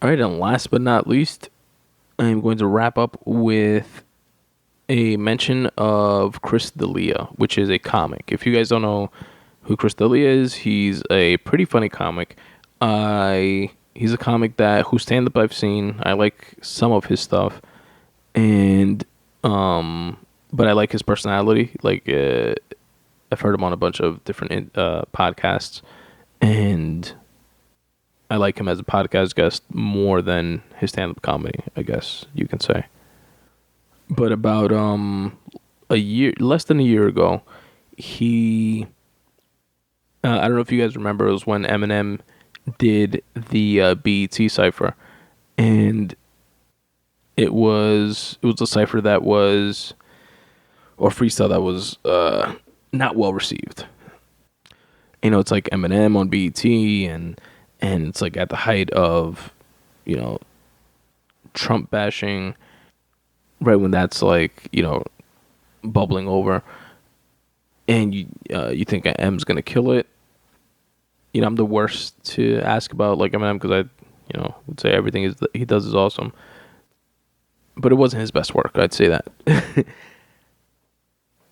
All right, and last but not least, I'm going to wrap up with a mention of Chris Delia, which is a comic. If you guys don't know who Chris Delia is, he's a pretty funny comic. He's a comic whose stand-up I've seen. I like some of his stuff, and but I like his personality. Like I've heard him on a bunch of different podcasts, and I like him as a podcast guest more than his stand-up comedy, I guess you can say. But about less than a year ago, he I don't know if you guys remember, it was when Eminem did the BET cipher, and it was a cipher that was, or freestyle that was not well received. You know, it's like Eminem on BET, and it's like at the height of, you know, Trump bashing, right when that's like, you know, bubbling over, and you think M's gonna kill it. You know, I'm the worst to ask about like Eminem, because I, you know, would say everything he does is awesome, but it wasn't his best work. I'd say that.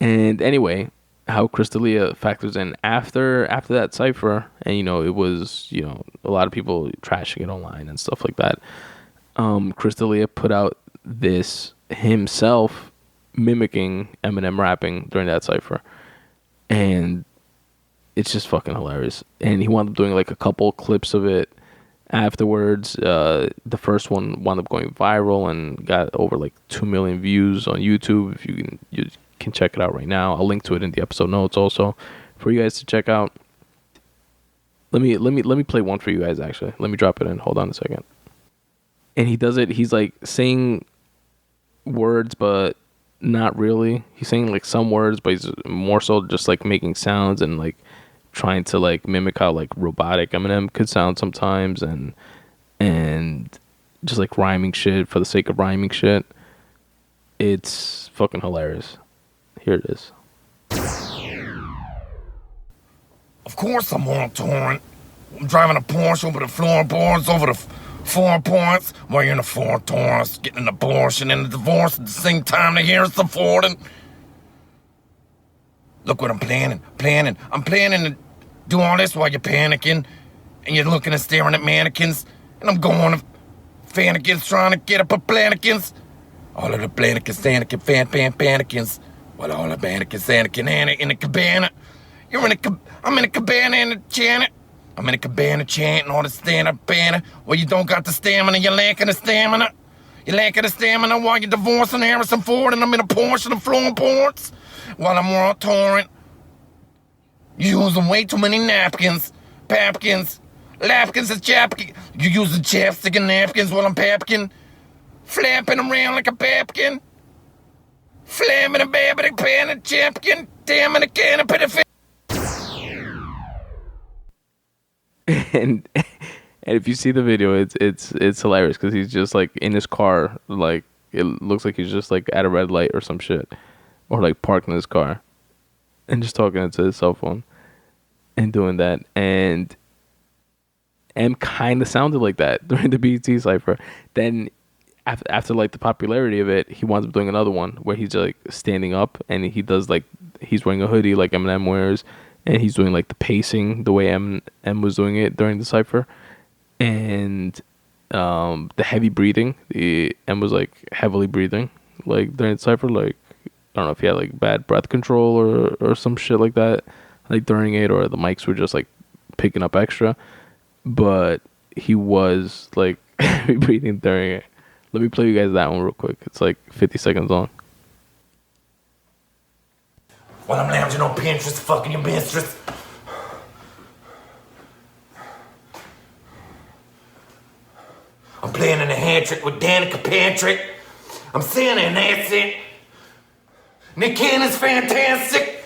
And anyway, how Chris Delia factors in after that cipher, and you know, it was, you know, a lot of people trashing it online and stuff like that. Chris Delia put out this himself mimicking Eminem rapping during that cipher, and it's just fucking hilarious. And he wound up doing like a couple clips of it afterwards. The first one wound up going viral and got over like 2 million views on YouTube. If you can check it out right now. I'll link to it in the episode notes also for you guys to check out. Let me play one for you guys. Actually, let me drop it in. Hold on a second. And he does it. He's like saying words, but not really. He's saying like some words, but he's more so just like making sounds and like trying to like mimic how like robotic Eminem could sound sometimes, and just like rhyming shit for the sake of rhyming shit. It's fucking hilarious. Here it is. Of course I'm on torrent. I'm driving a Porsche over the floorboards, over the 4 points, while you're in a Ford Taurus, getting an abortion and a divorce at the same time to hear us affording. Look what I'm planning. I'm planning to do all this while you're panicking, and you're looking and staring at mannequins, and I'm going to Fannikins trying to get up a Plannikins. All of the Plannikins, Anakin, Panikins. Well, all the Panikins, Anakin, Anna in a cabana. I'm in a cabana in a Janet. I'm in a cabana chanting all the stand-up banner. Well, you don't got the stamina, you're lacking the stamina. You're lacking the stamina while you're divorcing Harrison Ford, and I'm in a Porsche and flowing ports while I'm on torrent. You're using way too many napkins, papkins, lapkins and chapkins. You're using chapstick and napkins while I'm papkin, flapping around like a papkin, flamming a babbity pan and chapkin, damn in a can of pedophilia. And if you see the video, it's hilarious, because he's just like in his car, like it looks like he's just like at a red light or some shit, or like parked in his car and just talking into his cell phone and doing that. And M kind of sounded like that during the BET cipher. Then after like the popularity of it, he winds up doing another one where he's like standing up, and he does like, he's wearing a hoodie like Eminem wears, and he's doing like the pacing the way M was doing it during the cipher, and the heavy breathing. M was like heavily breathing like during the cipher. Like, I don't know if he had like bad breath control or some shit like that, like during it, or the mics were just like picking up extra, but he was like heavy breathing during it. Let me play you guys that one real quick. It's like 50 seconds long. While I'm lounging on Pinterest, fucking your mistress. I'm playing in a hand trick with Danica Patrick. I'm saying an accent. Nick Cannon's fantastic.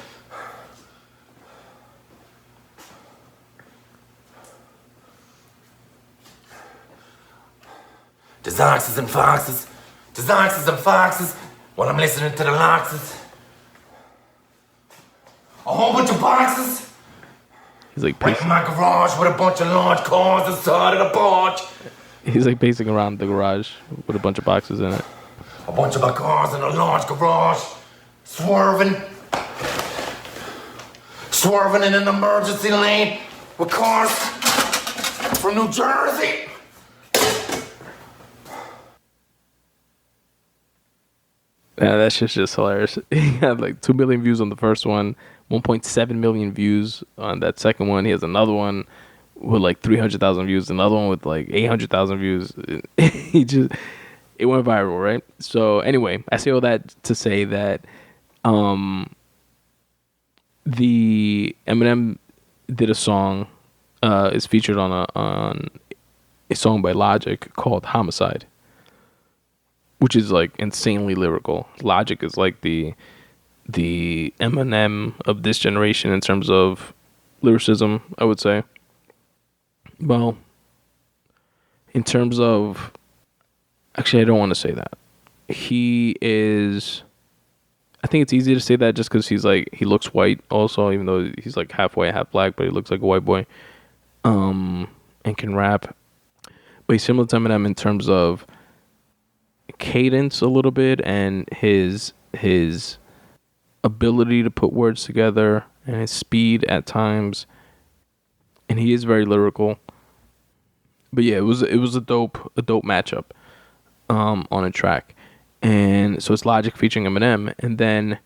There's oxes and foxes. There's oxes and foxes. While I'm listening to the loxes. A whole bunch of boxes. He's like, right in my garage with a bunch of large cars inside of the barge. He's like pacing around the garage with a bunch of boxes in it. A bunch of my cars in a large garage, swerving in an emergency lane with cars from New Jersey. Yeah, that shit's just hilarious. He had like 2 million views on the first one, 1.7 million views on that second one. He has another one with like 300,000 views, another one with like 800,000 views. It went viral, right? So anyway, I say all that to say that the Eminem did a song, is featured on a song by Logic called Homicide, which is like insanely lyrical. Logic is like the Eminem of this generation in terms of lyricism, I would say. Well, in terms of, actually, I don't want to say that. He is, I think it's easy to say that just because he looks white also, even though he's like half white, half black, but he looks like a white boy, and can rap. But he's similar to Eminem in terms of cadence a little bit, and his ability to put words together, and his speed at times, and he is very lyrical. But yeah, it was a dope matchup on a track. And so it's Logic featuring Eminem, and then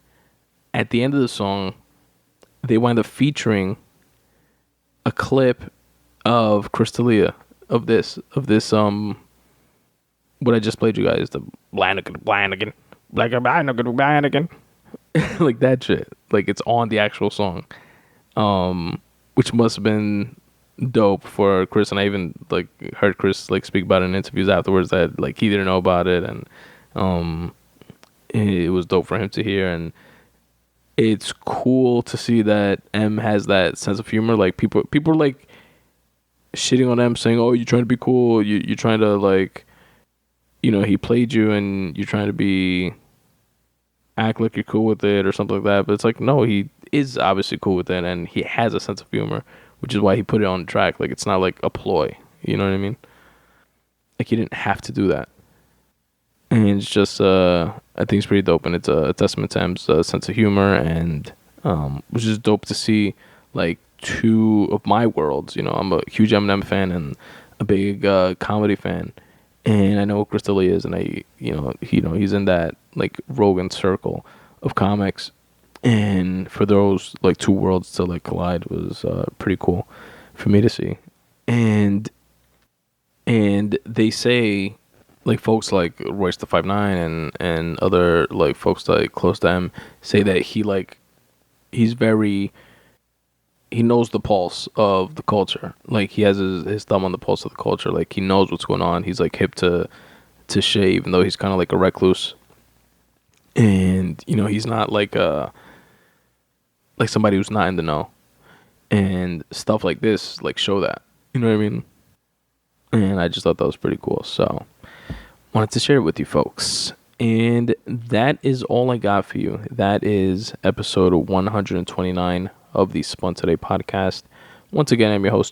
at the end of the song they wind up featuring a clip of Chris Delia of this what I just played you guys, the Blanigan, like that shit. Like it's on the actual song, which must have been dope for Chris. And I even like heard Chris like speak about it in interviews afterwards that like he didn't know about it, and it was dope for him to hear. And it's cool to see that M has that sense of humor. Like people are like shitting on M, saying, "Oh, you're trying to be cool. You're trying to like." He played you and you're trying to act like you're cool with it or something like that. But it's like, no, he is obviously cool with it, and he has a sense of humor, which is why he put it on the track. Like, it's not like a ploy. You know what I mean? Like, he didn't have to do that. And it's just, I think it's pretty dope. And it's a testament to M's sense of humor, and which is dope to see, like, two of my worlds. I'm a huge Eminem fan and a big comedy fan. And I know Chris Delia is, and he's in that like Rogan circle of comics, and for those like two worlds to like collide was pretty cool for me to see. And they say, like, folks like Royce the 5'9" and other like folks like close to him say that he knows the pulse of the culture. Like, he has his thumb on the pulse of the culture. Like, he knows what's going on. He's like hip to shit, even though he's kind of like a recluse. And he's not like somebody who's not in the know. And stuff like this like show that. You know what I mean? And I just thought that was pretty cool. So wanted to share it with you folks. And that is all I got for you. That is episode 129 of the Spun Today podcast. Once again, I'm your host,